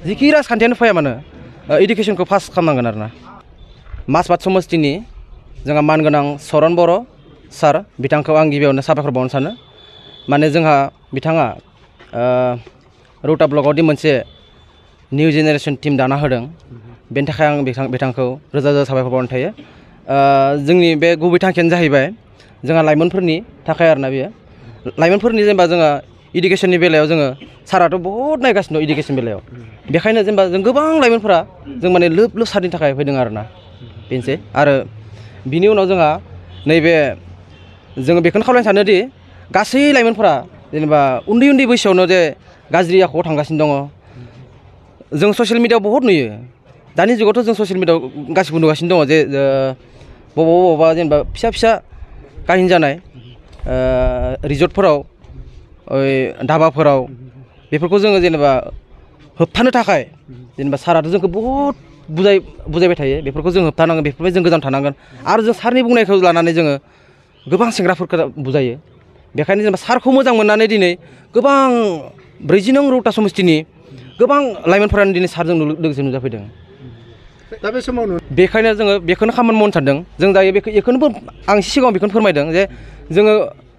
जिखि राजखान्थियानो फैया मानो इडुकेसनखौ पास खालामनांगोन आरोना। मासबाद समस्तिनि जोंहा मानगोनां सरन बर' सार बिथांखौ आं गिबियावनो साबायखर बावनो सानो। माने जोंहा बिथाङा रौता ब्लकआवदि मोनसे निउ जेनेरेसन टीम दाना होदों, बेनि थाखाय आं बिथांखौ रोजा रोजा साबायखर बावनाय थायो। जोंनि बे गुबै थांखियानो जाहैबाय जोंहा लाइमोनफोरनि थाखाय आरोना बेयो। लाइमोनफोरनि जेनेबा जोंहा इडुकेसननि बेलायाव जोङो साराथ' बहुद नायगासिनो दं इडुकेसन बेलायाव। बेखायनो जेनेबा जों गोबां लाइमोनफोरा जों माने लोब लोब सारनि थाखाय फैदों आरोना, बेनोसै। आरो बिनि उनाव जोंहा नैबे जोङो बेखौनो खावलायनो सानोदि गासै लाइमोनफोरा जेनेबा उन्दै उन्दै बैसोआवनो जे गाज्रि आखुआव थांगासिनो दङ। जों ससियेल मिडियाआव बहुद नुयो, दानि जुगावथ' जों ससियेल मिडियाआव गासिबो नुगासिनो दङ जे बबावबा जेनेबा फिसा फिसा काहिनि जानाय रिजर्टफोराव धाबाफोराव बेफोरखौ जोङो जेनेबा होबथानो थाखाय जेनेबा साराथ' जोंखौ बहुद बुजायबाय थायो। बेफोरखौ जों होबथानांगोन, बेफोरनिफ्राय जों गोजान थानांगोन। आरो जों सारनि बुंनायखौ लानानै जोङो गोबां सेंग्राफोरखौ बुजायो। बेखायनो जेनेबा सारखौ मोजां मोननानै दिनै गोबां 40 नं रौता समस्तिनि गोबां लाइमोनफोरानो दिनै सारजों लोगोसे नुजाफैदों। दा बे समाव बेखायनो जोङो बेखौनो खामानि मावनो सानदों। जों दायो बेखौनो आं सिगाङाव बेखौनो फोरमायदों जे जोङो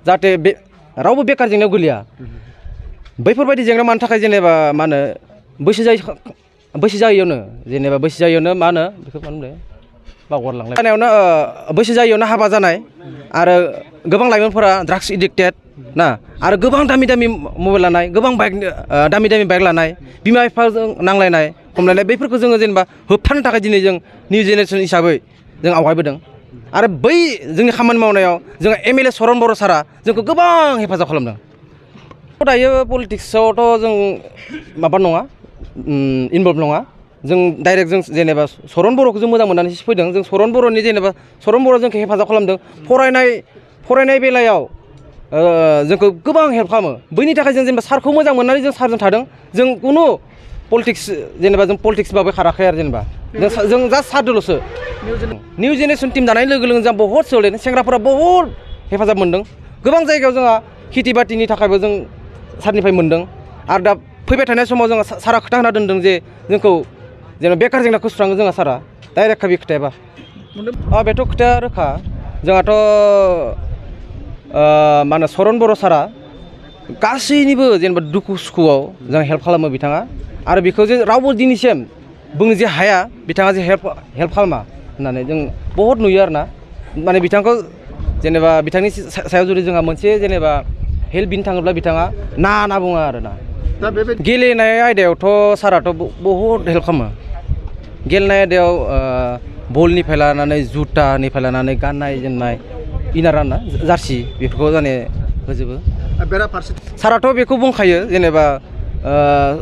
जाहाथे बे रावबो बेकार जेंनायाव गोलैया। बैफोरबायदि जेंना मानो थाखाय जेनेबा मा होनो बैसो जायैयावनो मा होनो बेखौ मा होनो बावगारलांबाय जानायावनो बैसो जायैयावनो हाबा जानाय आरो गोबां लाइमोनफोरा ड्राग्स एडिक्टेड ना, आरो गोबां दामि दामि मबाइल लानाय, गोबां दामि दामि बाइक लानाय, बिमा बिफाजों नांलायनाय खमलायनाय, बैफोरखौ जोङो जेनेबा होबथानो थाखाय दिनै जों निउ जेनेरेसन हिसाबै जों आवगायबोदों। आरो बै जोंनि खामानि मावनायाव जोङो MLA सरन बर' सारा जोंखौ गोबां हेफाजाब खालामदों। दायो पलिटिक्सआवथ' जों माबा नङा, इनभल्भ नङा। जों डाइरेक्ट जों जेनेबा सरन बर'खौ जों मोजां मोननानैसो फैदों। जों सरन बर'नि जेनेबा सरन बर' जोंखौ हेफाजाब खालामदों। फरायनाय बेलायाव जोंखौ गोबां हेल्प खालामो। बैनि थाखाय जों जेनेबा सारखौ मोजां मोननानै जों सारजों थादों। जों खुनु पलिटिक्स जेनेबा जों पलिटिक्स बाबो खाराखै आरो जेनेबा जों जास्ट सारदोल'सो। निउ जेनेरेसन टिम दानाय लोगो लोगो जों बहुद सोलायदों, सेंग्राफोरा बहुद हेफाजाब मोनदों। गोबां जायगायाव जोंहा खेथि बाथिनि थाखायबो जों सारनिफ्राय मोनदों। आरो दा फैबाय थानाय समाव जोंहा सारा खोथा होना दोनदों जे जोंखौ जेनेबा बेकार जेंनाखौ सुस्राङो जोंहा सारा डाइरेक्ट बे खोथायाबा। बेथ' खोथाया रोखा। जोंहाथ' मा होनो सरन बर' सारा गासैनिबो जेनेबा दुखु सुखुआव जों हेल्प खालामो बिथाङा। आरो बेखौ जे रावबो दिनैसिम बुंनो जे हाया बिथाङा जे हेल्प खालामा होननानै जों बहुद नुयो आरोना। माने बिथांखौ जेनेबा बिथांनि सायाव जुदि जोंहा मोनसे जेनेबा हेल्प बिनो थाङोब्ला बिथाङा ना बुङो आरोना। दा बेबायदि गेलेनाय आयदायावथ' साराथ' बहुद हेल्प खालामो। गेलेनाय आयदायाव बलनिफ्राय लानानै जुटानिफ्राय लानानै गाननाय जोमनाय इनार ना जार्सि बेफोरखौ जाने होजोबो। साराथ' बेखौ बुंखायो जेनेबा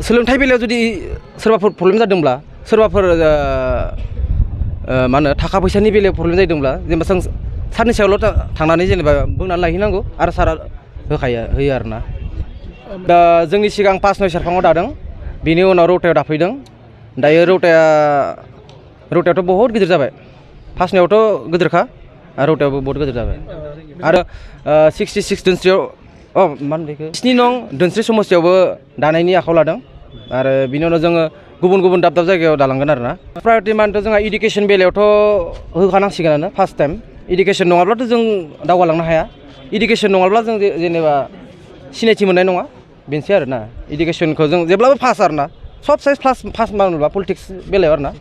सोलोंथाइ बेलायाव जुदि सोरबाफोर प्रब्लेम जादोंब्ला, सोरबाफोर मा होनो थाखा फैसानि बेलायाव प्रब्लेम जादोंब्ला जेनेबा जों सारनि सायावल' थांनानै जेनेबा बुंनानै लायहैनांगौ आरो सारा होयो आरोना। दा जोंनि सिगां 5-9 सेरफाङाव दादों, बिनि उनाव रौतायाव दाफैदों। दायो रौतायावथ' बहुद गिदिर जाबाय। 5-9आवथ' गिदिरखा आरो रौतायावबो बहुद गिदिर जाबाय। आरो 66 दोनस्रियाव मा होनो बेखौ 7 नं दोनस्रि समस्तियावबो दानायनि आखायाव लादों। आरो बिनि उनाव जोङो गुबुन दाब जायगायाव दालांगोन आरोना। प्रायरिटि मानोथ' जोंहा इडुकेसन बेलायावथ' होखानांसिगोनानो फार्स्ट टाइम। इडुकेसन नङाब्लाथ' जों दावगालांनो हाया। इडुकेसन नङाब्ला जों जेनेबा सिनायथि मोननाय नङा, बेनोसै आरोना। इडुकेसनखौ जों जेब्लाबो फार्स्ट आरोना, सब साइज फार्स्ट मावनोब्ला पलिटिक्स बेलायाव आरोना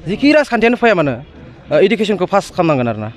जिखि राजखान्थियानो फैया मानो इडुकेसनखौ पास खालामनांगोन आरोना।